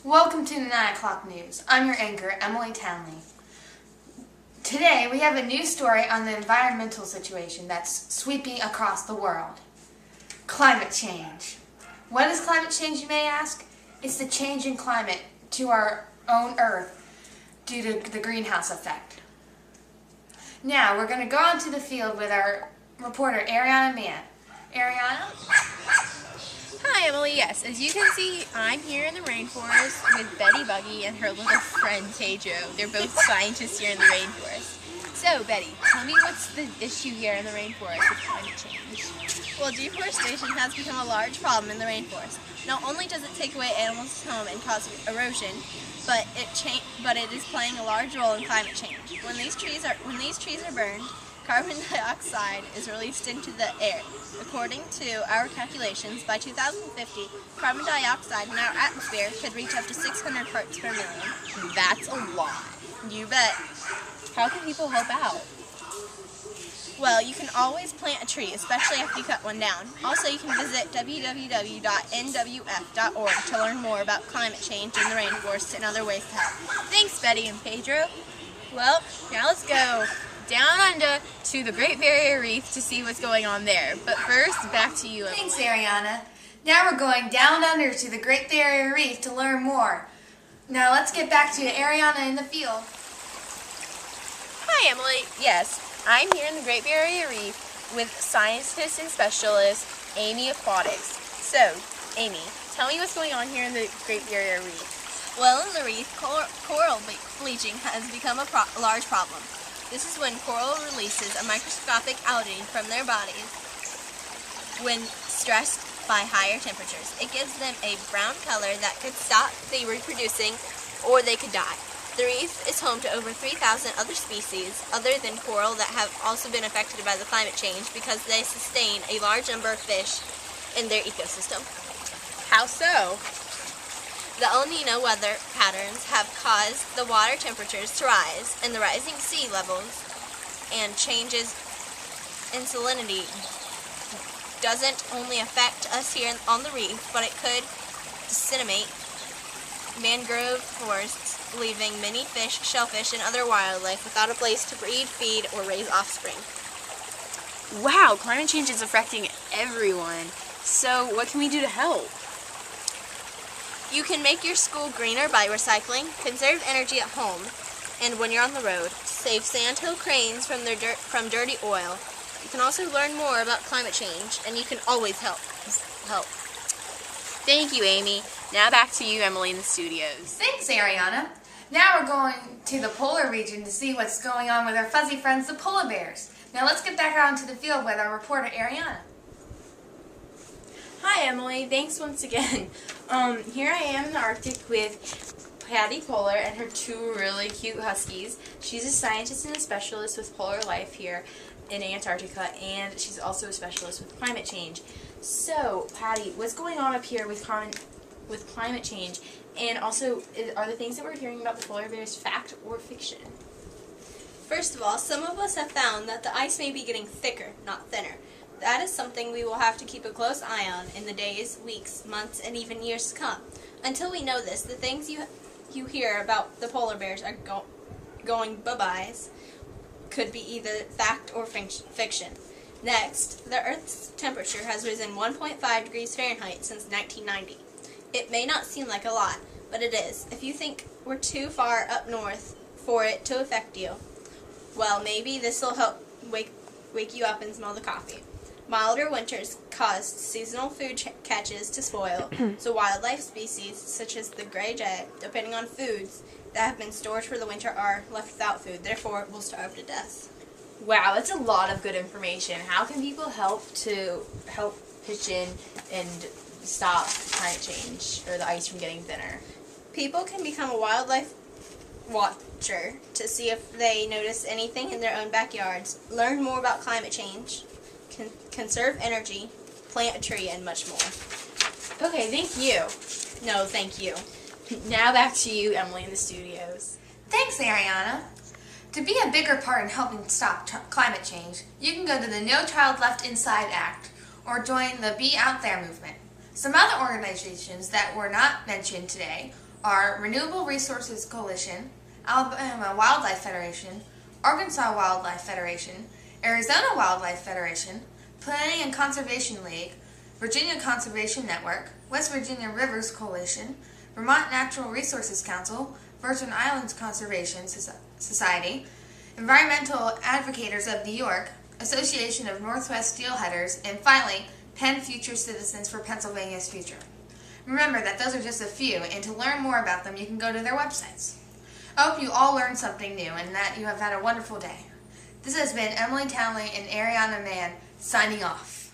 Welcome to the 9 o'clock news. I'm your anchor, Emily Townley. Today we have a news story on the environmental situation that's sweeping across the world. Climate change. What is climate change, you may ask? It's the change in climate to our own Earth due to the greenhouse effect. Now we're going to go out to the field with our reporter, Ariana Mann. Ariana? Hi Emily, yes, as you can see, I'm here in the rainforest with Betty Buggy and her little friend Pedro. They're both scientists here in the rainforest. So Betty, tell me what's the issue here in the rainforest with climate change? Well, deforestation has become a large problem in the rainforest. Not only does it take away animals' home and cause erosion, but it is playing a large role in climate change. When these trees are burned, carbon dioxide is released into the air. According to our calculations, by 2050, carbon dioxide in our atmosphere could reach up to 600 parts per million. That's a lot. You bet. How can people help out? Well, you can always plant a tree, especially after you cut one down. Also, you can visit www.nwf.org to learn more about climate change in the rainforest and other ways to help. Thanks, Betty and Pedro. Well, now let's go down under to the Great Barrier Reef to see what's going on there. But first, back to you, Emily. Thanks, Ariana. Now we're going down under to the Great Barrier Reef to learn more. Now let's get back to Ariana in the field. Hi, Emily. Yes, I'm here in the Great Barrier Reef with scientist and specialist Amy Aquatics. So, Amy, tell me what's going on here in the Great Barrier Reef. Well, in the reef, coral bleaching has become a large problem. This is when coral releases a microscopic algae from their bodies when stressed by higher temperatures. It gives them a brown color that could stop them reproducing or they could die. The reef is home to over 3,000 other species other than coral that have also been affected by the climate change because they sustain a large number of fish in their ecosystem. How so? The El Nino weather patterns have caused the water temperatures to rise, and the rising sea levels and changes in salinity doesn't only affect us here on the reef, but it could decimate mangrove forests, leaving many fish, shellfish, and other wildlife without a place to breed, feed, or raise offspring. Wow, climate change is affecting everyone. So what can we do to help? You can make your school greener by recycling, conserve energy at home, and when you're on the road, save sandhill cranes from dirty oil. You can also learn more about climate change, and you can always help. Thank you, Amy. Now back to you, Emily, in the studios. Thanks, Ariana. Now we're going to the polar region to see what's going on with our fuzzy friends, the polar bears. Now let's get back out into the field with our reporter, Ariana. Hi, Emily. Thanks once again. Here I am in the Arctic with Patty Polar and her two really cute huskies. She's a scientist and a specialist with polar life here in Antarctica, and she's also a specialist with climate change. So, Patty, what's going on up here with climate change? And also, are the things that we're hearing about the polar bears fact or fiction? First of all, some of us have found that the ice may be getting thicker, not thinner. That is something we will have to keep a close eye on in the days, weeks, months, and even years to come. Until we know this, the things you hear about the polar bears are going bye-byes could be either fact or fiction. Next, the Earth's temperature has risen 1.5 degrees Fahrenheit since 1990. It may not seem like a lot, but it is. If you think we're too far up north for it to affect you, well, maybe this will help wake you up and smell the coffee. Milder winters caused seasonal food catches to spoil, so wildlife species such as the gray jay, depending on foods that have been stored for the winter, are left without food, therefore will starve to death. Wow, that's a lot of good information. How can people help pitch in and stop climate change or the ice from getting thinner? People can become a wildlife watcher to see if they notice anything in their own backyards, learn more about climate change, conserve energy, plant a tree, and much more. Okay, thank you. No, thank you. Now back to you, Emily, in the studios. Thanks, Ariana. To be a bigger part in helping stop climate change, you can go to the No Child Left Inside Act or join the Be Out There movement. Some other organizations that were not mentioned today are Renewable Resources Coalition, Alabama Wildlife Federation, Arkansas Wildlife Federation, Arizona Wildlife Federation, Planning and Conservation League, Virginia Conservation Network, West Virginia Rivers Coalition, Vermont Natural Resources Council, Virgin Islands Conservation Society, Environmental Advocators of New York, Association of Northwest Steelheaders, and finally, Penn Future Citizens for Pennsylvania's Future. Remember that those are just a few, and to learn more about them, you can go to their websites. I hope you all learned something new and that you have had a wonderful day. This has been Emily Townley and Ariana Mann signing off.